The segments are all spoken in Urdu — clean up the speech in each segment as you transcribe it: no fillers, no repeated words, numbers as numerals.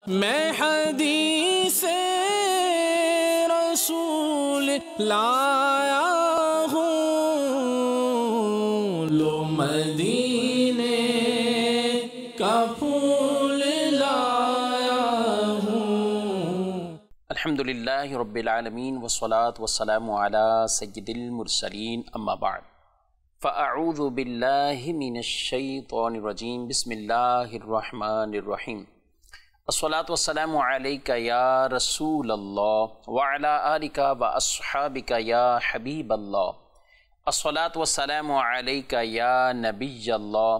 میں حدیث رسول لایا ہوں، لو مدینے کا پھول لایا ہوں۔ الحمدللہ رب العالمین والصلاة والسلام علی سید المرسلین، اما بعد فاعوذ باللہ من الشیطان الرجیم، بسم اللہ الرحمن الرحیم۔ الصلاة والسلام علیک یا رسول اللہ وعلی آلک واصحابک یا حبیب اللہ۔ الصلاة والسلام علیک یا نبی اللہ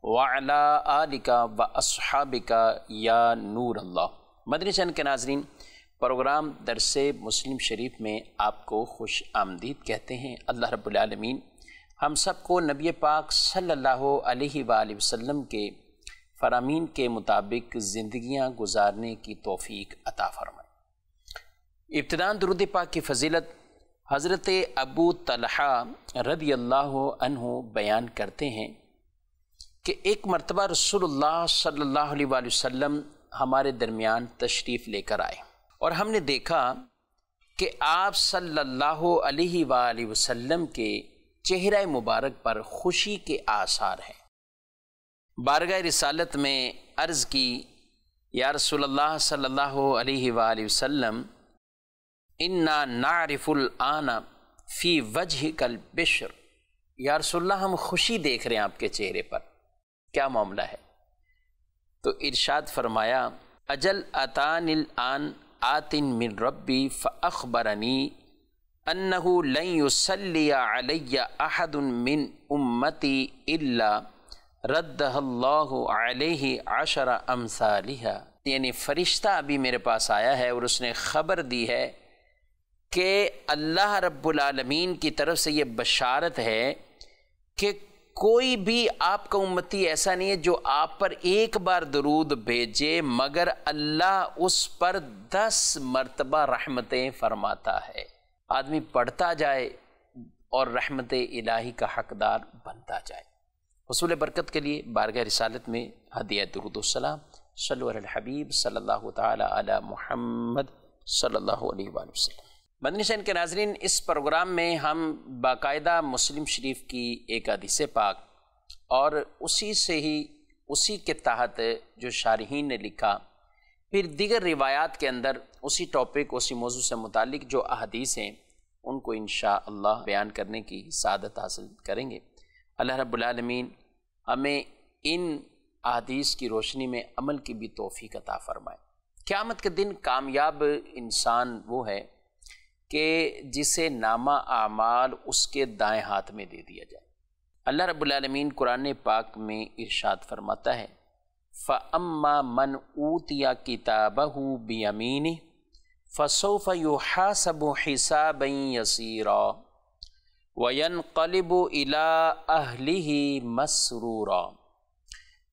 وعلی آلک واصحابک یا نور اللہ۔ مدنی چینل کے ناظرین، پروگرام درس مسلم شریف میں آپ کو خوش آمدید کہتے ہیں۔ اللہ رب العالمین ہم سب کو نبی پاک صلی اللہ علیہ وآلہ وسلم کے فرامین کے مطابق زندگیاں گزارنے کی توفیق عطا فرمائے۔ ابتداً درود پاک کی فضیلت حضرت ابو طلحہ رضی اللہ عنہ بیان کرتے ہیں کہ ایک مرتبہ رسول اللہ صلی اللہ علیہ وآلہ وسلم ہمارے درمیان تشریف لے کر آئے، اور ہم نے دیکھا کہ آپ صلی اللہ علیہ وآلہ وسلم کے چہرہ مبارک پر خوشی کے آثار ہیں۔ بارگاہ رسالت میں عرض کی، یا رسول اللہ صلی اللہ علیہ وآلہ وسلم، انا نعرف الآن فی وجہک البشر۔ یا رسول اللہ ہم خوشی دیکھ رہے ہیں آپ کے چہرے پر، کیا معاملہ ہے؟ تو ارشاد فرمایا، اجل اتان الآن آت من ربی فاخبرنی انہ لن یصلی علی احد من امتی الا ردہ اللہ علیہ عشر امثالہا۔ یعنی فرشتہ ابھی میرے پاس آیا ہے اور اس نے خبر دی ہے کہ اللہ رب العالمین کی طرف سے یہ بشارت ہے کہ کوئی بھی آپ کا امتی ایسا نہیں ہے جو آپ پر ایک بار درود بھیجے مگر اللہ اس پر 10 مرتبہ رحمتیں فرماتا ہے۔ آدمی پڑھتا جائے اور رحمت الہی کا حقدار بنتا جائے۔ حصول برکت کے لیے بارگاہ رسالت میں ہدیہ درود السلام، صلو علی الحبیب صلی اللہ تعالی علی محمد صلی اللہ علیہ وآلہ وسلم۔ مدنی چینل کے ناظرین، اس پروگرام میں ہم باقاعدہ مسلم شریف کی ایک حدیث پاک اور اسی کے تحت جو شارحین نے لکھا، پھر دیگر روایات کے اندر اسی ٹاپک، اسی موضوع سے متعلق جو احادیث ہیں ان کو انشاءاللہ بیان کرنے کی سعادت حاصل کریں گے۔ اللہ رب العالمین ہمیں ان احادیث کی روشنی میں عمل کی بھی توفیق عطا فرمائے۔ قیامت کے دن کامیاب انسان وہ ہے کہ جسے نامہ اعمال اس کے دائیں ہاتھ میں دے دیا جائے۔ اللہ رب العالمین قرآن پاک میں ارشاد فرماتا ہے، فَأَمَّا مَنْ أُوتِيَ كِتَابَهُ بِيَمِينِهِ فَسَوْفَ يُحَاسَبُ حِسَابًا يَسِيرًا وَيَنْقَلِبُ إِلَىٰ أَهْلِهِ مَسْرُورًا۔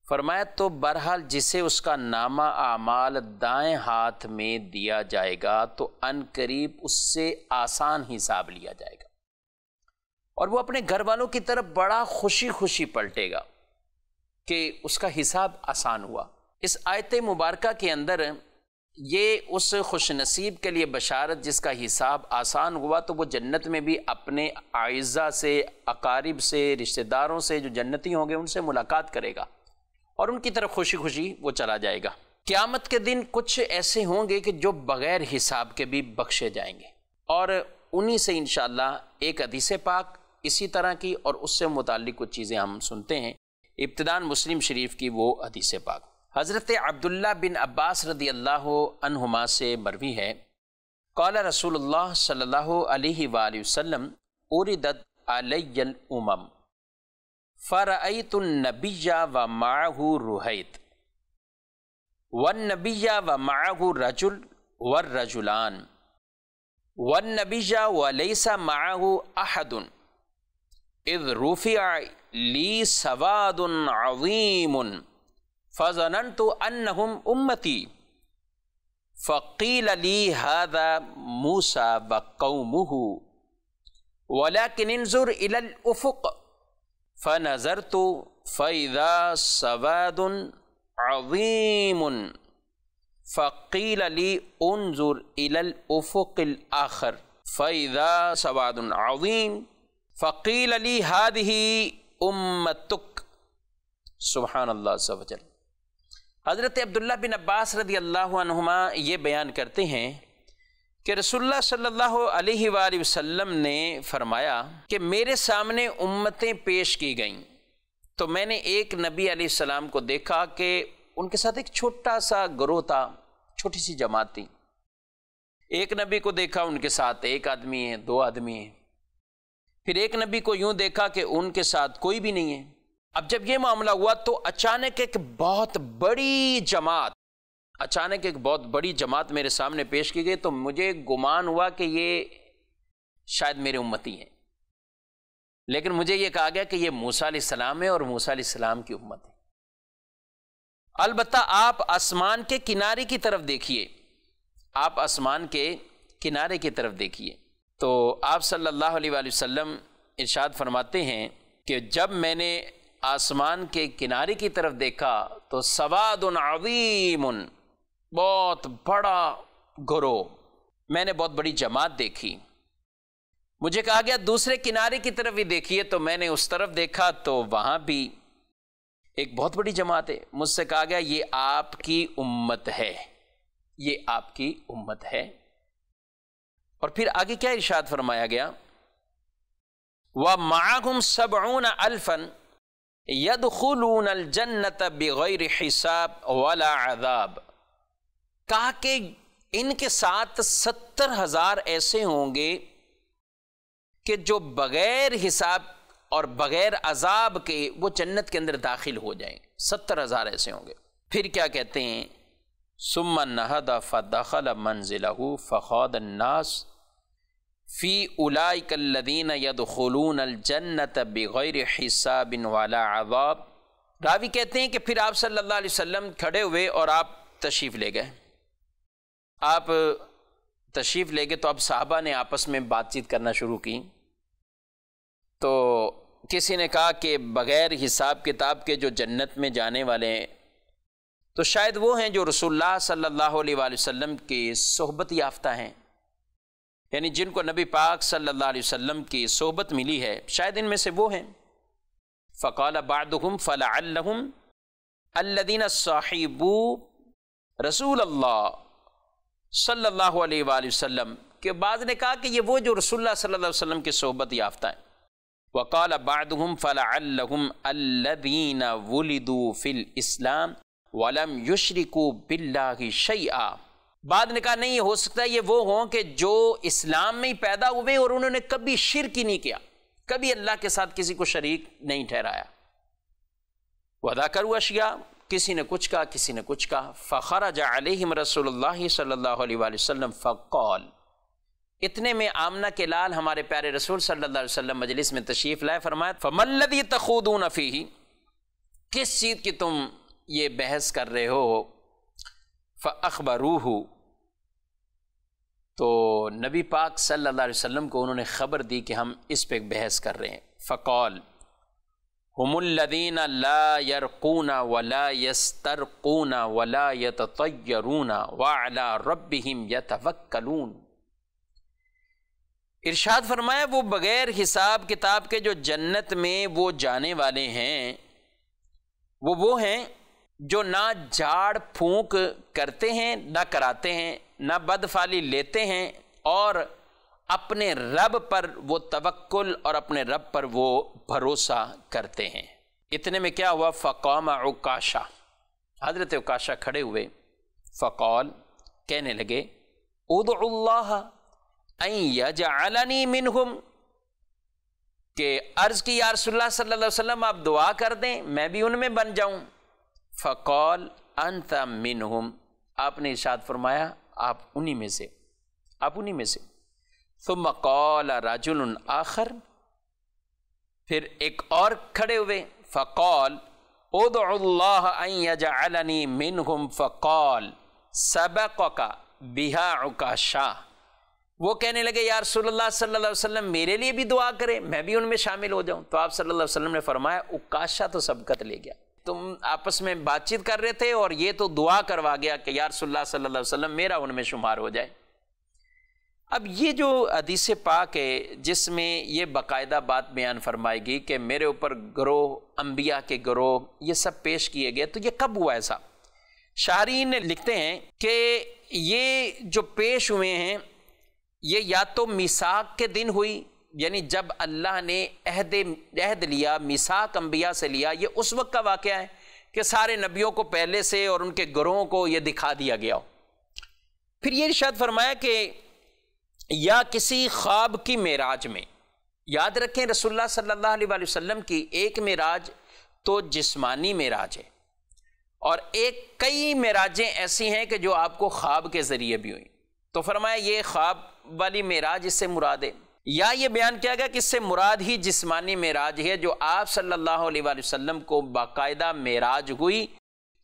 فرمایا تو بہرحال جسے اس کا نامہ اعمال دائیں ہاتھ میں دیا جائے گا تو ان قریب اس سے آسان حساب لیا جائے گا، اور وہ اپنے گھر والوں کی طرف بڑا خوشی خوشی پلٹے گا کہ اس کا حساب آسان ہوا۔ اس آیت مبارکہ کے اندر یہ اس خوش نصیب کے لیے بشارت جس کا حساب آسان ہوا تو وہ جنت میں بھی اپنے اعزاء سے، اقارب سے، رشتہ داروں سے جو جنتی ہوں گے ان سے ملاقات کرے گا اور ان کی طرف خوشی خوشی وہ چلا جائے گا۔ قیامت کے دن کچھ ایسے ہوں گے کہ جو بغیر حساب کے بھی بخشے جائیں گے، اور انہی سے انشاءاللہ ایک حدیث پاک اسی طرح کی اور اس سے متعلق کچھ چیزیں ہم سنتے ہیں۔ ابتداً مسلم شریف کی وہ حدیث پاک حضرت عبداللہ بن عباس رضی اللہ عنہما سے مروی ہے، قال رسول اللہ صلی اللہ علیہ وآلہ وسلم، اردت علی الامم فرأیت النبی ومعہ رہیت والنبی ومعہ رجل والرجلان والنبی ولیس معہ احد اذ رفع لی سواد عظیم فظننت انہم امتی فقیل لی هذا موسیٰ وقومہ ولكن انظر الى الافق فنظرت فإذا سواد عظیم فقیل لی انظر الی الافق الاخر فاذا سواد عظیم فقیل لی هذه امتک. سبحان اللہ عز و جل. حضرت عبداللہ بن عباس رضی اللہ عنہما یہ بیان کرتے ہیں کہ رسول اللہ صلی اللہ علیہ وآلہ وسلم نے فرمایا کہ میرے سامنے امتیں پیش کی گئیں تو میں نے ایک نبی علیہ السلام کو دیکھا کہ ان کے ساتھ ایک چھوٹا سا گروہ تھا، چھوٹی سی جماعت تھی. ایک نبی کو دیکھا ان کے ساتھ ایک آدمی ہے، دو آدمی ہیں. پھر ایک نبی کو یوں دیکھا کہ ان کے ساتھ کوئی بھی نہیں ہے. اب جب یہ معاملہ ہوا تو اچانک ایک بہت بڑی جماعت میرے سامنے پیش کی گئی تو مجھے گمان ہوا کہ یہ شاید میرے امتی ہیں، لیکن مجھے یہ کہا گیا کہ یہ موسیٰ علیہ السلام ہے اور موسیٰ علیہ السلام کی امت ہے. البتہ آپ آسمان کے کنارے کی طرف دیکھیے، آپ آسمان کے کنارے کی طرف دیکھیے. تو آپ صلی اللہ علیہ وآلہ وسلم ارشاد فرماتے ہیں کہ جب میں نے آسمان کے کنارے کی طرف دیکھا تو سواد عظیم، بہت بڑا گروہ، میں نے بہت بڑی جماعت دیکھی. مجھے کہا گیا دوسرے کنارے کی طرف بھی دیکھیے، تو میں نے اس طرف دیکھا تو وہاں بھی ایک بہت بڑی جماعت ہے. مجھ سے کہا گیا یہ آپ کی امت ہے، یہ آپ کی امت ہے. اور پھر آگے کیا ارشاد فرمایا گیا؟ وَمَعَهُمْ 70,000 يَدْخُلُونَ الْجَنَّةَ بِغَيْرِ حِسَابٍ وَلَا عَذَابٍ. کہا کہ ان کے ساتھ 70,000 ایسے ہوں گے کہ جو بغیر حساب اور بغیر عذاب کے وہ جنت کے اندر داخل ہو جائیں. 70,000 ایسے ہوں گے. پھر کیا کہتے ہیں؟ ثُمَّ نَهَضَ فَدَخَلَ مَنزِلَهُ فَخَاضَ النَّاسُ فی اولئک الذین یدخلون الجنۃ بغیر حساب ولا عذاب. راوی کہتے ہیں کہ پھر آپ صلی اللہ علیہ وسلم کھڑے ہوئے اور آپ تشریف لے گئے. آپ تشریف لے گئے تو اب صحابہ نے آپس میں بات چیت کرنا شروع کی. تو کسی نے کہا کہ بغیر حساب کتاب کے جو جنت میں جانے والے ہیں تو شاید وہ ہیں جو رسول اللہ صلی اللہ علیہ وآلہ وسلم کی صحبت یافتہ ہیں، یعنی جن کو نبی پاک صلی اللہ علیہ وسلم کی صحبت ملی ہے، شاید ان میں سے وہ ہیں. فقال بعضهم فلعلهم الذين صاحبوا رسول اللہ صلی اللہ علیہ وآلہ وسلم، کہ بعض نے کہا کہ یہ وہ جو رسول اللہ صلی اللہ علیہ وسلم کی صحبت یافتہ ہیں. وقال بعضهم فلعلهم الذين ولدوا في الاسلام ولم يشركوا بالله شيئا. بعد نے کہا نہیں، ہو سکتا ہے یہ وہ ہوں کہ جو اسلام میں ہی پیدا ہوئے اور انہوں نے کبھی شرک ہی نہیں کیا، کبھی اللہ کے ساتھ کسی کو شریک نہیں ٹھہرایا. وذکروا اشیاء، کسی نے کچھ کہا کسی نے کچھ کہا. فخرج علیہم رسول اللہ صلی اللہ علیہ وآلہ وسلم فقال. اتنے میں آمنہ کے لال ہمارے پیارے رسول صلی اللہ علیہ وسلم مجلس میں تشریف لائے. فرمایا فما الذی تخوضون فیہ، کس چیز کی تم یہ بحث کر رہے ہو؟ فاخبروہ، تو نبی پاک صلی اللہ علیہ وسلم کو انہوں نے خبر دی کہ ہم اس پہ بحث کر رہے ہیں. فقال ہم الذین لا یرقون ولا یسترقون ولا یتطیرون وعلی ربہم یتوکلون. ارشاد فرمایا وہ بغیر حساب کتاب کے جو جنت میں وہ جانے والے ہیں وہ ہیں جو نہ جھاڑ پھونک کرتے ہیں نہ کراتے ہیں، نہ بدفعلی لیتے ہیں، اور اپنے رب پر وہ توکل اور اپنے رب پر وہ بھروسہ کرتے ہیں. اتنے میں کیا ہوا؟ فقام عکاشہ، حضرت عکاشہ کھڑے ہوئے. فقال، کہنے لگے ادعو اللہ ان یجعلنی منہم، کہ عرض کی یا رسول اللہ صلی اللہ علیہ وسلم آپ دعا کر دیں میں بھی ان میں بن جاؤں. فقال انت منہم، آپ نے ارشاد فرمایا آپ انہی میں سے، آپ انہی میں سے. ثم قال رجل آخر، پھر ایک اور کھڑے ہوئے. فقال ادعو اللہ ان یجعلنی منہم فقال سبقک بہا عکاشہ. وہ کہنے لگے یا رسول اللہ صلی اللہ علیہ وسلم میرے لیے بھی دعا کریں میں بھی ان میں شامل ہو جاؤں. تو آپ صلی اللہ علیہ وسلم نے فرمایا عکاشہ تو سبقت لے گیا، تم آپس میں بات چیت کر رہے تھے اور یہ تو دعا کروا گیا کہ یا رسول اللہ صلی اللہ علیہ وسلم میرا ان میں شمار ہو جائے۔ اب یہ جو حدیث پاک ہے جس میں یہ باقاعدہ بات بیان فرمائے گی کہ میرے اوپر گروہ، انبیاء کے گروہ یہ سب پیش کیے گئے، تو یہ کب ہوا ایسا؟ شارحین لکھتے ہیں کہ یہ جو پیش ہوئے ہیں یہ یا تو میثاق کے دن ہوئی، یعنی جب اللہ نے عہد لیا، میثاق انبیاء سے لیا، یہ اس وقت کا واقعہ ہے کہ سارے نبیوں کو پہلے سے اور ان کے گروہوں کو یہ دکھا دیا گیا ہو۔ پھر یہ ارشاد فرمایا کہ یا کسی خواب کی معراج میں، یاد رکھیں رسول اللہ صلی اللہ علیہ وآلہ وسلم کی ایک معراج تو جسمانی معراج ہے، اور کئی معراجیں ایسی ہیں کہ جو آپ کو خواب کے ذریعے بھی ہوئی، تو فرمایا یہ خواب والی معراج اس سے مراد ہے، یا یہ بیان کیا گیا کہ اس سے مراد ہی جسمانی معراج ہے جو آپ صلی اللہ علیہ وآلہ وسلم کو باقاعدہ معراج ہوئی،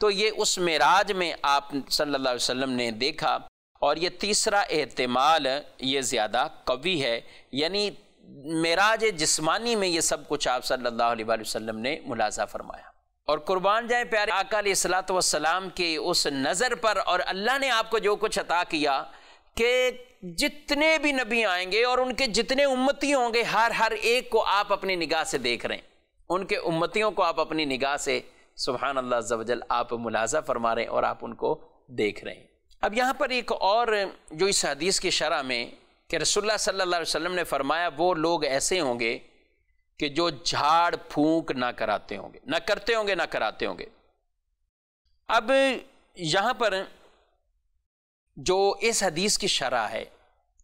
تو یہ اس معراج میں آپ صلی اللہ علیہ وسلم نے دیکھا۔ اور یہ تیسرا احتمال یہ زیادہ قوی ہے، یعنی معراج جسمانی میں یہ سب کچھ آپ صلی اللہ علیہ وآلہ وسلم نے ملاحظہ فرمایا۔ اور قربان جائیں پیارے آقا علیہ الصلوۃ والسلام کی اس نظر پر، اور اللہ نے آپ کو جو کچھ عطا کیا کہ جتنے بھی نبی آئیں گے اور ان کے جتنے امتی ہوں گے ہر ایک کو آپ اپنی نگاہ سے دیکھ رہے ہیں، ان کے امتیوں کو آپ اپنی نگاہ سے سبحان اللہ عز و جل آپ ملاحظہ فرما رہے ہیں اور آپ ان کو دیکھ رہے ہیں۔ اب یہاں پر ایک اور جو اس حدیث کی شرح میں کہ رسول اللہ صلی اللہ علیہ وسلم نے فرمایا وہ لوگ ایسے ہوں گے کہ جو جھاڑ پھونک نہ کراتے ہوں گے، نہ کرتے ہوں گے نہ کراتے ہوں گے۔ اب یہاں پر جو اس حدیث کی شرح ہے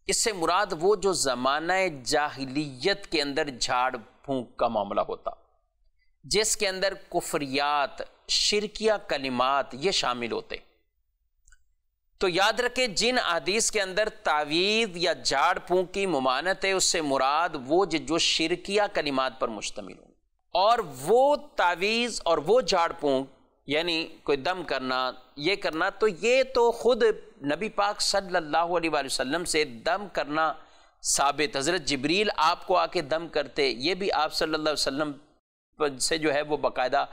اس سے مراد وہ جو زمانہ جاہلیت کے اندر جھاڑ پھونک کا معاملہ ہوتا، جس کے اندر کفریات، شرکیہ کلمات یہ شامل ہوتے۔ تو یاد رکھیں جن حدیث کے اندر تعویذ یا جھاڑ پھونک کی ممانعت ہے اس سے مراد وہ جو شرکیہ کلمات پر مشتمل ہوں، اور وہ تعویذ اور وہ جھاڑ پھونک یعنی کوئی دم کرنا، یہ کرنا، تو یہ تو خود نبی پاک صلی اللہ علیہ وآلہ وسلم سے دم کرنا ثابت، حضرت جبریل آپ کو آ کے دم کرتے، یہ بھی آپ صلی اللہ علیہ وسلم سے جو ہے وہ باقاعدہ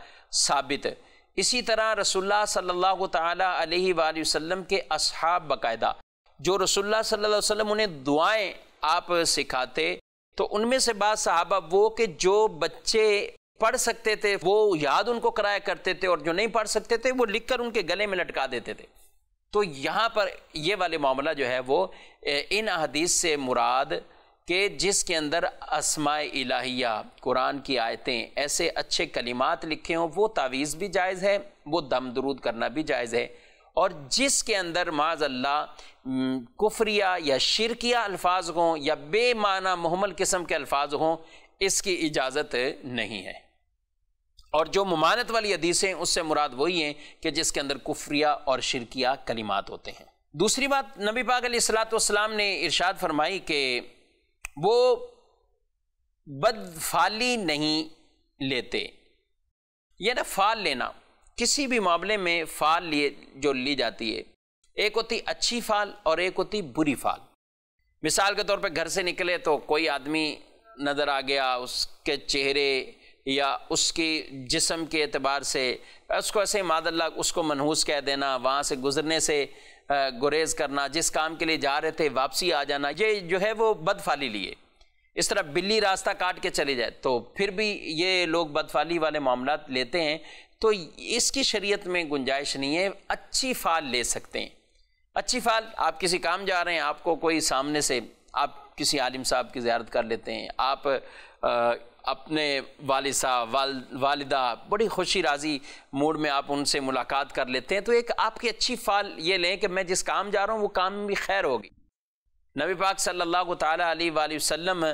ثابت ہے۔ اسی طرح رسول اللہ صلی اللہ تعالی علیہ وآلہ وسلم کے اصحاب باقاعدہ جو رسول اللہ صلی اللہ علیہ وسلم انہیں دعائیں آپ سکھاتے، تو ان میں سے بعض صحابہ وہ کہ جو بچے پڑھ سکتے تھے وہ یاد ان کو کرایا کرتے تھے، اور جو نہیں پڑھ سکتے تھے وہ لکھ کر ان کے گلے میں لٹکا دیتے تھے۔ تو یہاں پر یہ والے معاملہ جو ہے وہ ان حدیث سے مراد کہ جس کے اندر اسماء الہیہ، قرآن کی آیتیں، ایسے اچھے کلمات لکھے ہوں، وہ تعویذ بھی جائز ہے، وہ دم درود کرنا بھی جائز ہے، اور جس کے اندر معاذ اللہ کفریہ یا شرکیہ الفاظ ہوں یا بے معنی محمل قسم کے الفاظ ہوں، اس کی اجازت نہیں ہے۔ اور جو ممانعت والی حدیثیں اس سے مراد وہی ہیں کہ جس کے اندر کفریہ اور شرکیہ کلمات ہوتے ہیں۔ دوسری بات نبی پاک علیہ الصلوۃ والسلام نے ارشاد فرمائی کہ وہ بدفعلی نہیں لیتے، یہ نا فعل لینا، کسی بھی معاملے میں فعل جو لی جاتی ہے، ایک ہوتی اچھی فعل اور ایک ہوتی بری فعل۔ مثال کے طور پہ گھر سے نکلے تو کوئی آدمی نظر آ گیا، اس کے چہرے یا اس کی جسم کے اعتبار سے اس کو ایسے معاذ اللہ اس کو منحوس کہہ دینا، وہاں سے گزرنے سے گریز کرنا، جس کام کے لیے جا رہے تھے واپسی آ جانا، یہ جو ہے وہ بدفعلی لیے۔ اس طرح بلی راستہ کاٹ کے چلی جائے تو پھر بھی یہ لوگ بدفعلی والے معاملات لیتے ہیں، تو اس کی شریعت میں گنجائش نہیں ہے، اچھی فعل لے سکتے ہیں۔ اچھی فعل، آپ کسی کام جا رہے ہیں، آپ کو کوئی سامنے سے آپ کسی عالم صاحب کی زیارت کر لیتے ہیں، آپ اپنے والد صاحب، والدہ، بڑی خوشی راضی موڈ میں آپ ان سے ملاقات کر لیتے ہیں، تو ایک آپ کی اچھی فعل یہ لیں کہ میں جس کام جا رہا ہوں وہ کام بھی خیر ہوگی۔ نبی پاک صلی اللہ تعالیٰ علیہ وآلہ وسلم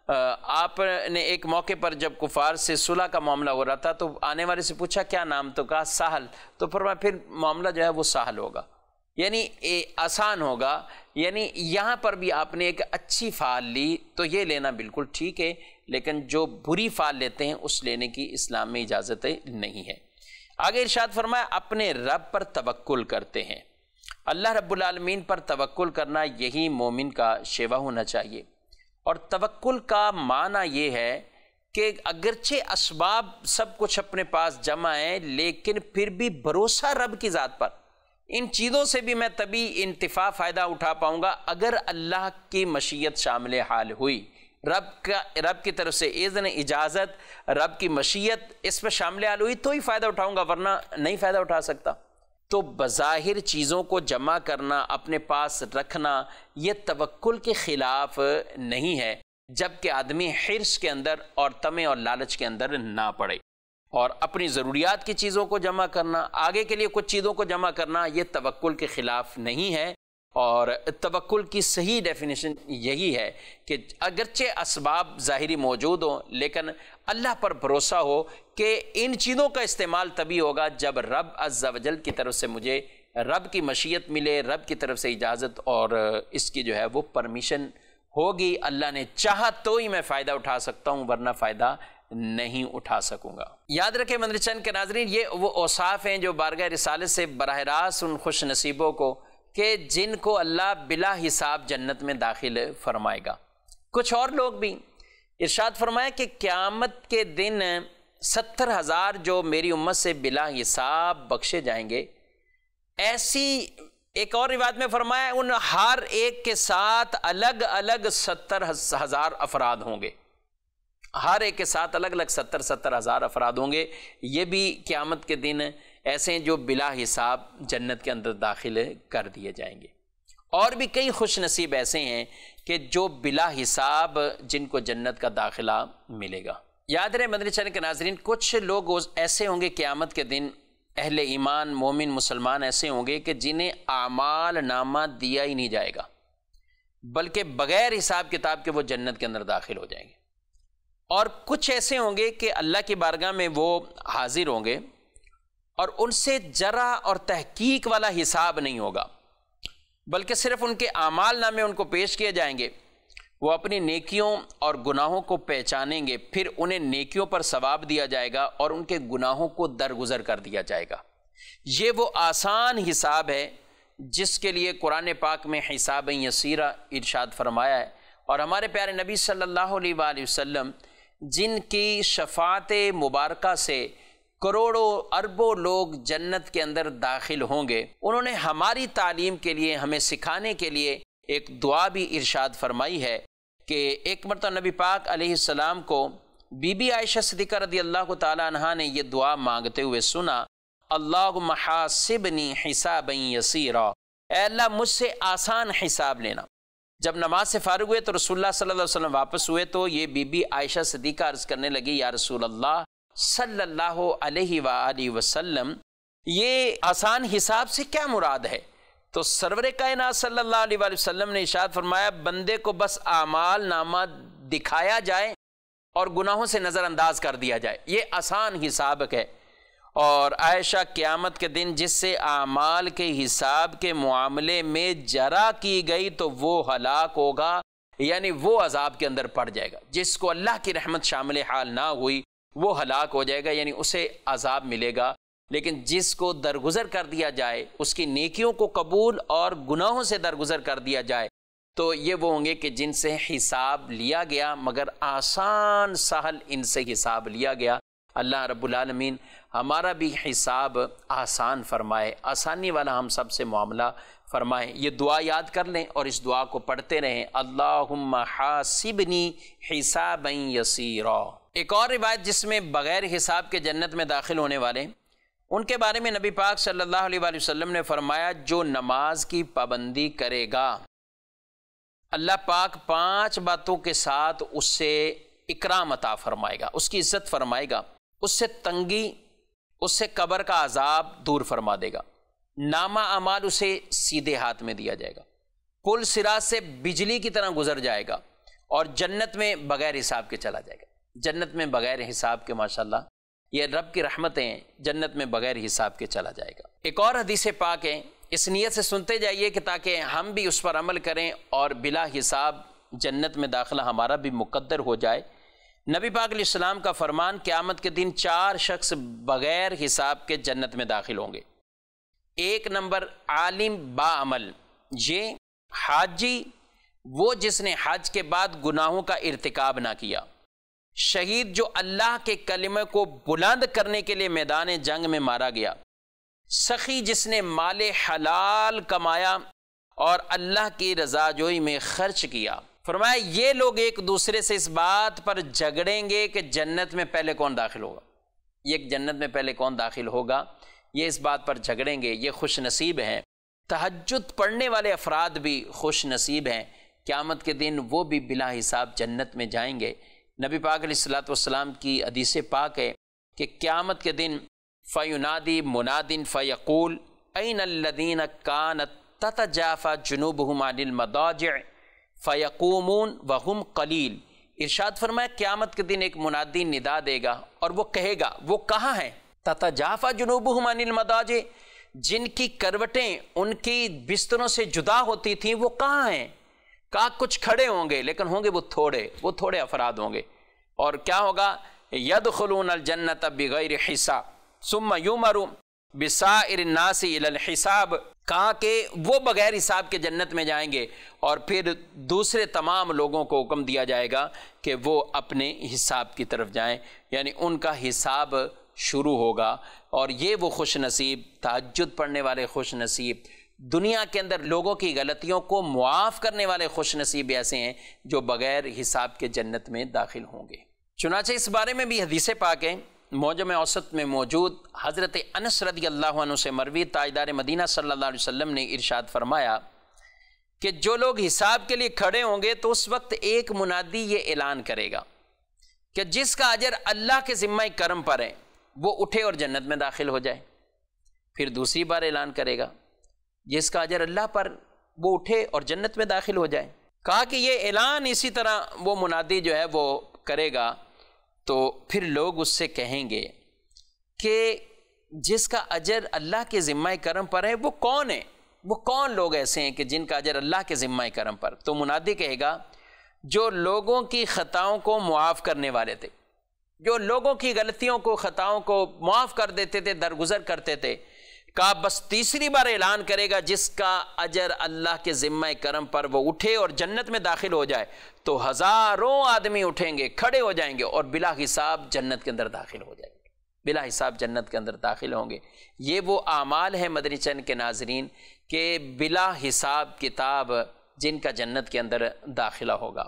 آپ نے ایک موقع پر جب کفار سے صلح کا معاملہ ہو رہا تھا تو آنے والے سے پوچھا کیا نام، تو کہا سہل، تو فرمایا پھر معاملہ جو ہے وہ سہل ہوگا، یعنی آسان ہوگا۔ یعنی یہاں پر بھی آپ نے ایک اچھی فعل لی تو یہ لینا بالکل ٹھیک ہے، لیکن جو بری فعل لیتے ہیں اس لینے کی اسلام میں اجازت نہیں ہے۔ آگے ارشاد فرمایا اپنے رب پر توکل کرتے ہیں۔ اللہ رب العالمین پر توکل کرنا یہی مومن کا شیوا ہونا چاہیے، اور توکل کا معنی یہ ہے کہ اگرچہ اسباب سب کچھ اپنے پاس جمع ہیں لیکن پھر بھی بھروسہ رب کی ذات پر، ان چیزوں سے بھی میں تبھی انتفاع فائدہ اٹھا پاؤں گا اگر اللہ کی مشیت شامل حال ہوئی، رب کی طرف سے اذن، اجازت، رب کی مشیت اس پہ شامل حال ہوئی تو ہی فائدہ اٹھاؤں گا، ورنہ نہیں فائدہ اٹھا سکتا۔ تو بظاہر چیزوں کو جمع کرنا، اپنے پاس رکھنا، یہ توکل کے خلاف نہیں ہے، جبکہ آدمی حرص کے اندر اور طمع اور لالچ کے اندر نہ پڑے۔ اور اپنی ضروریات کی چیزوں کو جمع کرنا، آگے کے لیے کچھ چیزوں کو جمع کرنا، یہ توکل کے خلاف نہیں ہے۔ اور توکل کی صحیح ڈیفینیشن یہی ہے کہ اگرچہ اسباب ظاہری موجود ہوں لیکن اللہ پر بھروسہ ہو کہ ان چیزوں کا استعمال تبھی ہوگا جب رب عز و جل کی طرف سے مجھے رب کی مشیت ملے، رب کی طرف سے اجازت اور اس کی جو ہے وہ پرمیشن ہوگی، اللہ نے چاہا تو ہی میں فائدہ اٹھا سکتا ہوں، ورنہ فائدہ نہیں اٹھا سکوں گا۔ یاد رکھیں مدنی چینل کے ناظرین، یہ وہ اوصاف ہیں جو بارگاہ رسالت سے براہ راست ان خوش نصیبوں کو کہ جن کو اللہ بلا حساب جنت میں داخل فرمائے گا۔ کچھ اور لوگ بھی ارشاد فرمایا کہ قیامت کے دن 70,000 جو میری امت سے بلا حساب بخشے جائیں گے، ایسی ایک اور روایت میں فرمایا ان ہر ایک کے ساتھ الگ الگ 70,000 افراد ہوں گے، ہر ایک کے ساتھ الگ الگ 70,000 افراد ہوں گے۔ یہ بھی قیامت کے دن ایسے ہیں جو بلا حساب جنت کے اندر داخل کر دیے جائیں گے۔ اور بھی کئی خوش نصیب ایسے ہیں کہ جو بلا حساب جن کو جنت کا داخلہ ملے گا۔ یاد رہے مدنی چینل کے ناظرین، کچھ لوگ ایسے ہوں گے قیامت کے دن، اہل ایمان مومن مسلمان ایسے ہوں گے کہ جنہیں اعمال نامہ دیا ہی نہیں جائے گا، بلکہ بغیر حساب کتاب کے وہ جنت کے اندر داخل ہو جائیں گے۔ اور کچھ ایسے ہوں گے کہ اللہ کی بارگاہ میں وہ حاضر ہوں گے اور ان سے جرا اور تحقیق والا حساب نہیں ہوگا، بلکہ صرف ان کے اعمال نامے ان کو پیش کیے جائیں گے، وہ اپنی نیکیوں اور گناہوں کو پہچانیں گے، پھر انہیں نیکیوں پر ثواب دیا جائے گا اور ان کے گناہوں کو درگزر کر دیا جائے گا۔ یہ وہ آسان حساب ہے جس کے لیے قرآن پاک میں حساب یسیرہ ارشاد فرمایا ہے، اور ہمارے پیارے نبی صلی اللہ علیہ وآلہ وسلم جن کی شفاعت مبارکہ سے کروڑوں اربوں لوگ جنت کے اندر داخل ہوں گے، انہوں نے ہماری تعلیم کے لیے، ہمیں سکھانے کے لیے ایک دعا بھی ارشاد فرمائی ہے کہ ایک مرتبہ نبی پاک علیہ السلام کو بی بی عائشہ صدیقہ رضی اللہ تعالی عنہا نے یہ دعا مانگتے ہوئے سنا، اللہم حاسبنی حسابا یسیرا، اے اللہ مجھ سے آسان حساب لینا۔ جب نماز سے فارغ ہوئے تو رسول اللہ صلی اللہ علیہ وسلم واپس ہوئے تو یہ بی بی عائشہ صدیقہ عرض کرنے لگی، یا رسول اللہ صلی اللہ علیہ وآلہ وسلم، یہ آسان حساب سے کیا مراد ہے؟ تو سرور کائنات صلی اللہ علیہ وآلہ وسلم نے ارشاد فرمایا، بندے کو بس اعمال نامہ دکھایا جائے اور گناہوں سے نظر انداز کر دیا جائے، یہ آسان حساب ہے۔ اور عائشہ قیامت کے دن جس سے اعمال کے حساب کے معاملے میں جرا کی گئی تو وہ ہلاک ہوگا، یعنی وہ عذاب کے اندر پڑ جائے گا۔ جس کو اللہ کی رحمت شامل حال نہ ہوئی وہ ہلاک ہو جائے گا، یعنی اسے عذاب ملے گا۔ لیکن جس کو درگزر کر دیا جائے، اس کی نیکیوں کو قبول اور گناہوں سے درگزر کر دیا جائے، تو یہ وہ ہوں گے کہ جن سے حساب لیا گیا، مگر آسان سہل ان سے حساب لیا گیا۔ اللہ رب العالمین ہمارا بھی حساب آسان فرمائے، آسانی والا ہم سب سے معاملہ فرمائے۔ یہ دعا یاد کر لیں اور اس دعا کو پڑھتے رہیں، اللہم حاسبنی حسابا یسیرا۔ ایک اور روایت جس میں بغیر حساب کے جنت میں داخل ہونے والے، ان کے بارے میں نبی پاک صلی اللہ علیہ وآلہ وسلم نے فرمایا، جو نماز کی پابندی کرے گا اللہ پاک 5 باتوں کے ساتھ اس سے اکرام عطا فرمائے گا، اس کی عزت فرمائے گا، اس سے تنگی، اس سے قبر کا عذاب دور فرما دے گا، نامہ اعمال اسے سیدھے ہاتھ میں دیا جائے گا، پل صراط سے بجلی کی طرح گزر جائے گا، اور جنت میں بغیر حساب کے چلا جائے گا۔ جنت میں بغیر حساب کے، ماشاءاللہ یہ رب کی رحمتیں ہیں، جنت میں بغیر حساب کے چلا جائے گا۔ ایک اور حدیث پاک ہے، اس نیت سے سنتے جائیے کہ تاکہ ہم بھی اس پر عمل کریں اور بلا حساب جنت میں داخلہ ہمارا بھی مقدر ہو جائے۔ نبی پاک علیہ السلام کا فرمان، قیامت کے دن 4 شخص بغیر حساب کے جنت میں داخل ہوں گے۔ 1 نمبر عالم با عمل، یہ حاجی، وہ جس نے حج کے بعد گناہوں کا ارتکاب نہ کیا، شہید جو اللہ کے کلمے کو بلند کرنے کے لیے میدان جنگ میں مارا گیا، سخی جس نے مال حلال کمایا اور اللہ کی رضا جوئی میں خرچ کیا۔ فرمایا یہ لوگ ایک دوسرے سے اس بات پر جھگڑیں گے کہ جنت میں پہلے کون داخل ہوگا، یہ جنت میں پہلے کون داخل ہوگا، یہ اس بات پر جھگڑیں گے، یہ خوش نصیب ہیں۔ تہجد پڑھنے والے افراد بھی خوش نصیب ہیں، قیامت کے دن وہ بھی بلا حساب جنت میں جائیں گے۔ نبی پاک علیہ الصلوۃ والسلام کی حدیث پاک ہے کہ قیامت کے دن فَيُنَادِي مُنَادٍ فَيَقُولُ أَيْنَ الَّذِينَ كَانَتْ تَتَجَافَى جُنُوبُهُمْ عَنِ الْمَضَاجِعِ فَيَقُومُونَ وَهُمْ قَلِيلٌ۔ ارشاد فرمایا قیامت کے دن ایک منادی ندا دے گا اور وہ کہے گا، وہ کہاں ہیں؟ تَتَجَافَى جُنُوبُهُمْ عَنِ الْمَضَاجِعِ، جن کی کروٹیں ان کی بستروں سے جدا ہوتی تھیں، وہ کہاں ہیں؟ کہا کچھ کھڑے ہوں گے لیکن ہوں گے وہ تھوڑے افراد ہوں گے، اور کیا ہوگا؟ يَدْخُلُونَ الْجَنَّةَ بِغَيْرِ حِسَابٍ ثُمَّ يُؤْمَرُ بِسَائِرِ النَّاسِ إِلَى الْحِسَابِ، کہا کہ وہ بغیر حساب کے جنت میں جائیں گے اور پھر دوسرے تمام لوگوں کو حکم دیا جائے گا کہ وہ اپنے حساب کی طرف جائیں، یعنی ان کا حساب شروع ہوگا۔ اور یہ وہ خوش نصیب، تہجد پڑھنے والے خوش نصیب، دنیا کے اندر لوگوں کی غلطیوں کو معاف کرنے والے خوش نصیب ایسے ہیں جو بغیر حساب کے جنت میں داخل ہوں گے۔ چنانچہ اس بارے میں بھی حدیث پاک ہے، معجم اوسط میں موجود، حضرت انس رضی اللہ عنہ سے مروی، تاجدار مدینہ صلی اللہ علیہ وسلم نے ارشاد فرمایا کہ جو لوگ حساب کے لیے کھڑے ہوں گے تو اس وقت ایک منادی یہ اعلان کرے گا کہ جس کا اجر اللہ کے ذمہ کرم پر ہے وہ اٹھے اور جنت میں داخل ہو جائے۔ پھر دوسری بار اعلان کرے گا جس کا اجر اللہ پر، وہ اٹھے اور جنت میں داخل ہو جائے۔ کہا کہ یہ اعلان اسی طرح وہ منادی جو ہے وہ کرے گا تو پھر لوگ اس سے کہیں گے کہ جس کا اجر اللہ کے ذمہ کرم پر ہے وہ کون ہے، وہ کون لوگ ایسے ہیں کہ جن کا اجر اللہ کے ذمہ کرم پر؟ تو منادی کہے گا جو لوگوں کی خطاؤں کو معاف کرنے والے تھے، جو لوگوں کی غلطیوں کو، خطاؤں کو معاف کر دیتے تھے، درگزر کرتے تھے۔ کہا بس تیسری بار اعلان کرے گا جس کا اجر اللہ کے ذمہ کرم پر وہ اٹھے اور جنت میں داخل ہو جائے، تو ہزاروں آدمی اٹھیں گے، کھڑے ہو جائیں گے اور بلا حساب جنت کے اندر داخل ہو جائیں گے، بلا حساب جنت کے اندر داخل ہوں گے۔ یہ وہ اعمال ہیں مدنی چینل کے ناظرین کہ بلا حساب کتاب جن کا جنت کے اندر داخلہ ہوگا۔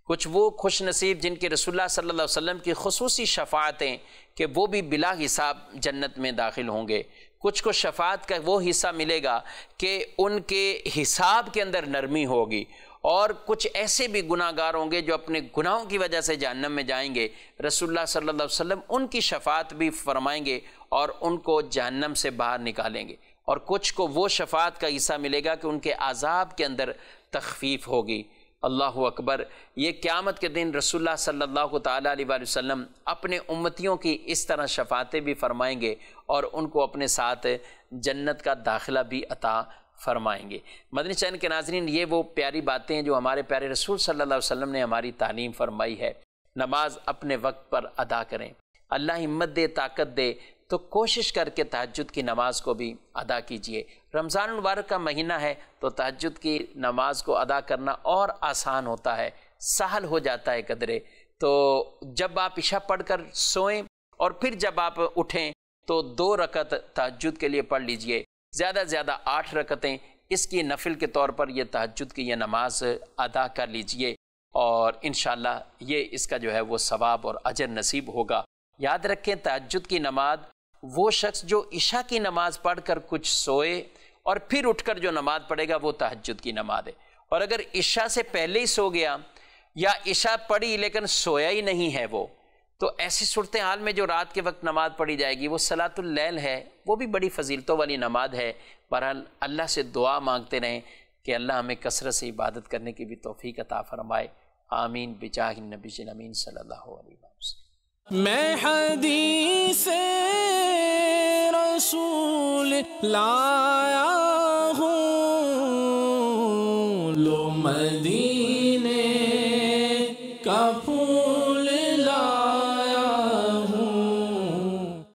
کچھ وہ خوش نصیب جن کے رسول اللہ صلی اللہ علیہ وسلم کی خصوصی شفاعتیں کہ وہ بھی بلا حساب جنت میں داخل ہوں گے۔ کچھ کو شفاعت کا وہ حصہ ملے گا کہ ان کے حساب کے اندر نرمی ہوگی، اور کچھ ایسے بھی گناہ گار ہوں گے جو اپنے گناہوں کی وجہ سے جہنم میں جائیں گے، رسول اللہ صلی اللہ علیہ وسلم ان کی شفاعت بھی فرمائیں گے اور ان کو جہنم سے باہر نکالیں گے۔ اور کچھ کو وہ شفاعت کا حصہ ملے گا کہ ان کے عذاب کے اندر تخفیف ہوگی۔ اللہ اکبر! یہ قیامت کے دن رسول اللہ صلی اللہ تعالیٰ علیہ وآلہ وسلم اپنے امتیوں کی اس طرح شفاعتیں بھی فرمائیں گے اور ان کو اپنے ساتھ جنت کا داخلہ بھی عطا فرمائیں گے۔ مدنی چینل کے ناظرین، یہ وہ پیاری باتیں ہیں جو ہمارے پیارے رسول صلی اللہ علیہ وسلم نے ہماری تعلیم فرمائی ہے۔ نماز اپنے وقت پر ادا کریں، اللہ ہمت دے، طاقت دے تو کوشش کر کے تہجد کی نماز کو بھی ادا کیجئے۔ رمضان المبارک کا مہینہ ہے تو تہجد کی نماز کو ادا کرنا اور آسان ہوتا ہے، سہل ہو جاتا ہے قدرے۔ تو جب آپ عشاء پڑھ کر سوئیں اور پھر جب آپ اٹھیں تو 2 رکعت تہجد کے لیے پڑھ لیجئے، زیادہ سے زیادہ 8 رکعتیں اس کی نفل کے طور پر یہ تہجد کی یہ نماز ادا کر لیجئے، اور انشاءاللہ یہ اس کا جو ہے وہ ثواب اور اجر نصیب ہوگا۔ یاد رکھیں تہجد کی نماز وہ شخص جو عشاء کی نماز پڑھ کر کچھ سوئے اور پھر اٹھ کر جو نماز پڑھے گا وہ تہجد کی نماز ہے، اور اگر عشاء سے پہلے ہی سو گیا یا عشاء پڑھی لیکن سویا ہی نہیں ہے وہ، تو ایسی صورتحال میں جو رات کے وقت نماز پڑھی جائے گی وہ صلاۃ اللیل ہے، وہ بھی بڑی فضیلتوں والی نماز ہے۔ بہرحال اللہ سے دعا مانگتے رہیں کہ اللہ ہمیں کثرت سے عبادت کرنے کی بھی توفیق عطا فرمائے۔ آمین بجاہ النبی الامین صلی اللہ علیہ وسلم۔ میں حدیث رسول لایا ہوں، لو مدینے کا پھول